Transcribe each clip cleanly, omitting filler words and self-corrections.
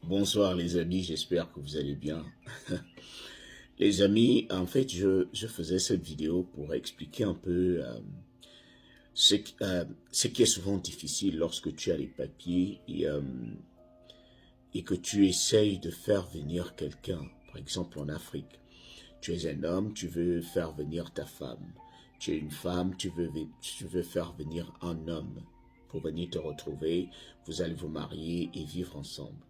Bonsoir les amis, j'espère que vous allez bien. Les amis, en fait, je faisais cette vidéo pour expliquer un peu ce qui est souvent difficile lorsque tu as les papiers et que tu essayes de faire venir quelqu'un. Par exemple, en Afrique, tu es un homme, tu veux faire venir ta femme. Tu es une femme, tu veux faire venir un homme pour venir te retrouver. Vous allez vous marier et vivre ensemble.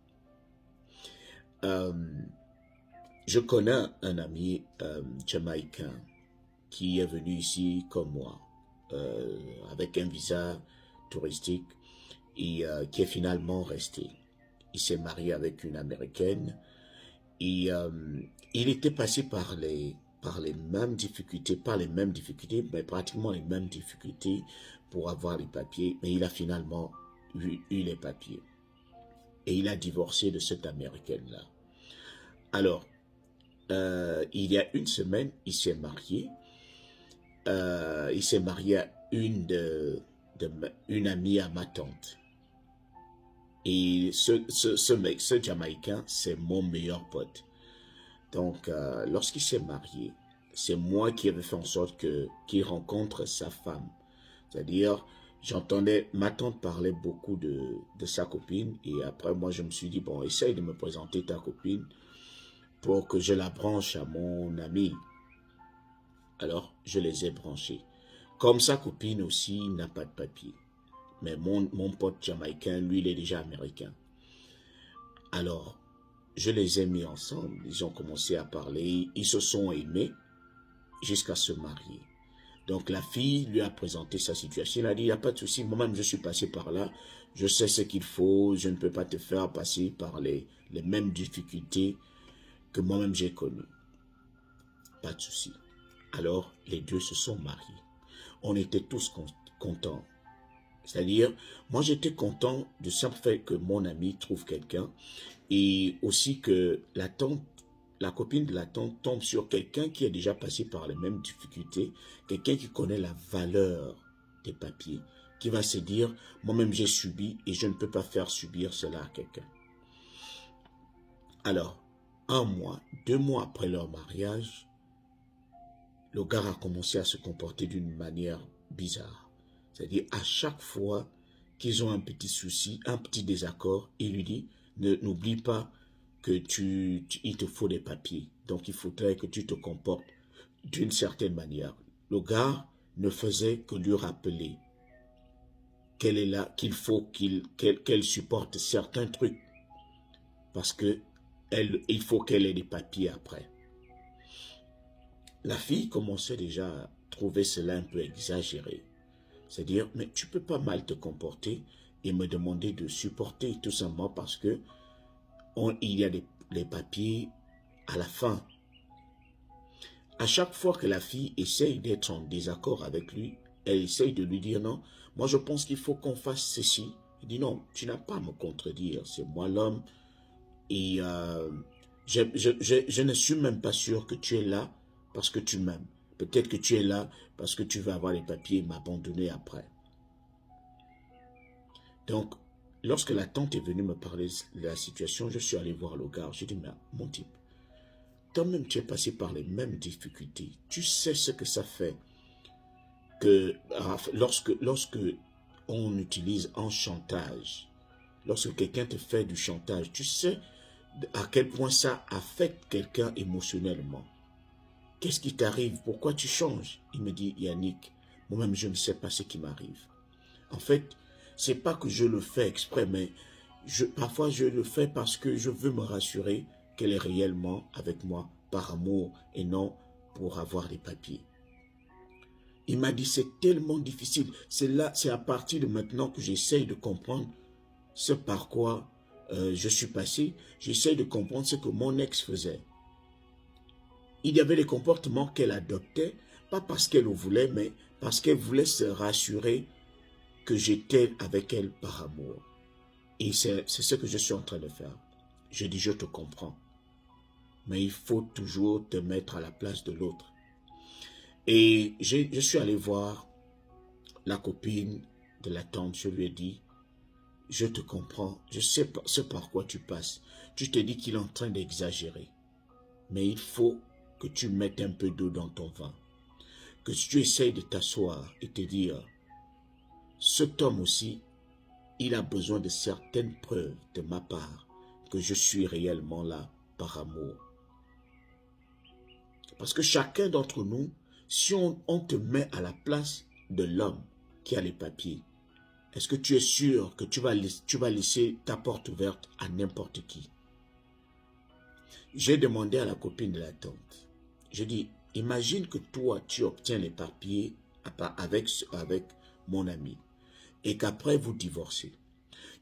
Euh, Je connais un ami jamaïcain qui est venu ici comme moi, avec un visa touristique et qui est finalement resté. Il s'est marié avec une Américaine et il était passé par les mêmes difficultés, pas les mêmes difficultés, mais pratiquement les mêmes difficultés pour avoir les papiers, mais il a finalement eu les papiers. Et il a divorcé de cette Américaine-là. Alors, il y a une semaine, il s'est marié. Il s'est marié à une amie à ma tante. Et ce Jamaïcain, c'est mon meilleur pote. Donc, lorsqu'il s'est marié, c'est moi qui avais fait en sorte qu'il rencontre sa femme. C'est-à-dire, j'entendais, ma tante parlait beaucoup de sa copine. Et après, moi, je me suis dit, bon, essaye de me présenter ta copine pour que je la branche à mon ami. Alors, je les ai branchés. Comme sa copine aussi n'a pas de papier. Mais mon pote jamaïcain, lui, il est déjà américain. Alors, je les ai mis ensemble. Ils ont commencé à parler. Ils se sont aimés jusqu'à se marier. Donc, la fille lui a présenté sa situation. Elle a dit, il n'y a pas de souci. Moi-même, je suis passé par là. Je sais ce qu'il faut. Je ne peux pas te faire passer par les mêmes difficultés que moi-même j'ai connues. Pas de souci. Alors, les deux se sont mariés. On était tous contents. C'est-à-dire, moi j'étais content du simple fait que mon ami trouve quelqu'un et aussi que la copine de la tante tombe sur quelqu'un qui est déjà passé par les mêmes difficultés, quelqu'un qui connaît la valeur des papiers, qui va se dire, moi-même j'ai subi et je ne peux pas faire subir cela à quelqu'un. Alors, 1 mois, 2 mois après leur mariage, le gars a commencé à se comporter d'une manière bizarre. C'est-à-dire, à chaque fois qu'ils ont un petit souci, un petit désaccord, il lui dit, n'oublie pas que il te faut des papiers. Donc, il faudrait que tu te comportes d'une certaine manière. Le gars ne faisait que lui rappeler qu'elle est là, qu'il faut qu'elle supporte certains trucs. Parce que il faut qu'elle ait des papiers après. La fille commençait déjà à trouver cela un peu exagéré. C'est-à-dire, mais tu peux pas mal te comporter et me demander de supporter tout simplement parce que il y a les papiers à la fin. À chaque fois que la fille essaye d'être en désaccord avec lui, elle essaye de lui dire non, moi je pense qu'il faut qu'on fasse ceci. Il dit non, tu n'as pas à me contredire, c'est moi l'homme et je ne suis même pas sûr que tu es là parce que tu m'aimes. Peut-être que tu es là parce que tu veux avoir les papiers et m'abandonner après. Donc, lorsque la tante est venue me parler de la situation, je suis allé voir le gars. J'ai dit, mais mon type, toi-même tu es passé par les mêmes difficultés. Tu sais ce que ça fait que lorsque on utilise un chantage, lorsque quelqu'un te fait du chantage, tu sais à quel point ça affecte quelqu'un émotionnellement. Qu'est-ce qui t'arrive? Pourquoi tu changes? Il me dit, Yannick, moi-même je ne sais pas ce qui m'arrive. En fait, c'est pas que je le fais exprès, mais parfois je le fais parce que je veux me rassurer qu'elle est réellement avec moi par amour et non pour avoir des papiers. Il m'a dit, c'est tellement difficile. C'est à partir de maintenant que j'essaye de comprendre ce par quoi je suis passé. J'essaye de comprendre ce que mon ex faisait. Il y avait des comportements qu'elle adoptait, pas parce qu'elle le voulait, mais parce qu'elle voulait se rassurer que j'étais avec elle par amour. Et c'est ce que je suis en train de faire. Je dis, je te comprends. Mais il faut toujours te mettre à la place de l'autre. Et je suis allé voir la copine de la tante. Je lui ai dit, je te comprends, je sais ce par quoi tu passes. Tu te dis qu'il est en train d'exagérer. Mais il faut que tu mettes un peu d'eau dans ton vin. Que tu essayes de t'asseoir et te dire, cet homme aussi, il a besoin de certaines preuves de ma part que je suis réellement là par amour. Parce que chacun d'entre nous, si on te met à la place de l'homme qui a les papiers, est-ce que tu es sûr que tu vas laisser ta porte ouverte à n'importe qui? J'ai demandé à la copine de la tante, je dis, imagine que toi, tu obtiens les papiers avec mon ami et qu'après vous divorcez.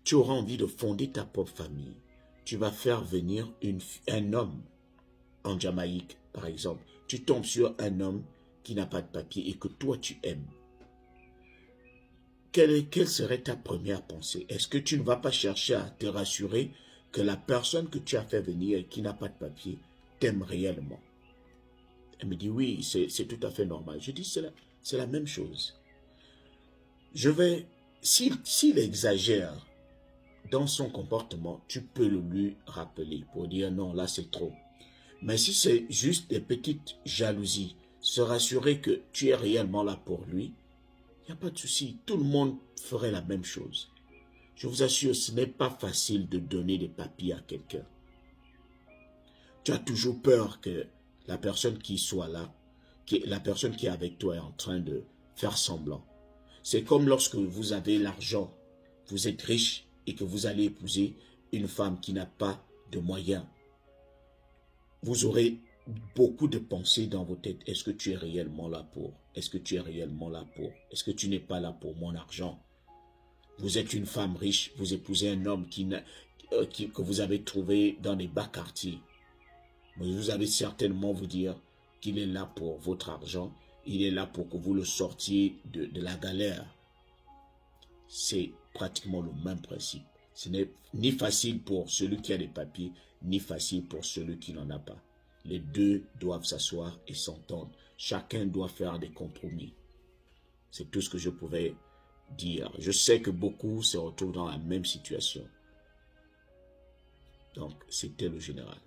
Tu auras envie de fonder ta propre famille. Tu vas faire venir un homme en Jamaïque, par exemple. Tu tombes sur un homme qui n'a pas de papier et que toi, tu aimes. Quelle serait ta première pensée? Est-ce que tu ne vas pas chercher à te rassurer que la personne que tu as fait venir et qui n'a pas de papier t'aime réellement? Elle me dit, oui, c'est tout à fait normal. Je dis, c'est la même chose. S'il exagère dans son comportement, tu peux le lui rappeler pour dire, non, là c'est trop. Mais si c'est juste des petites jalousies, se rassurer que tu es réellement là pour lui, il n'y a pas de souci. Tout le monde ferait la même chose. Je vous assure, ce n'est pas facile de donner des papiers à quelqu'un. Tu as toujours peur que la personne qui soit là, la personne qui est avec toi est en train de faire semblant. C'est comme lorsque vous avez l'argent, vous êtes riche et que vous allez épouser une femme qui n'a pas de moyens. Vous aurez beaucoup de pensées dans vos têtes. Est-ce que tu es réellement là pour? Est-ce que tu es réellement là pour? Est-ce que tu n'es pas là pour mon argent? Vous êtes une femme riche, vous épousez un homme que vous avez trouvé dans les bas quartiers. Mais vous allez certainement vous dire qu'il est là pour votre argent. Il est là pour que vous le sortiez de la galère. C'est pratiquement le même principe. Ce n'est ni facile pour celui qui a des papiers, ni facile pour celui qui n'en a pas. Les deux doivent s'asseoir et s'entendre. Chacun doit faire des compromis. C'est tout ce que je pouvais dire. Je sais que beaucoup se retrouvent dans la même situation. Donc, c'était le général.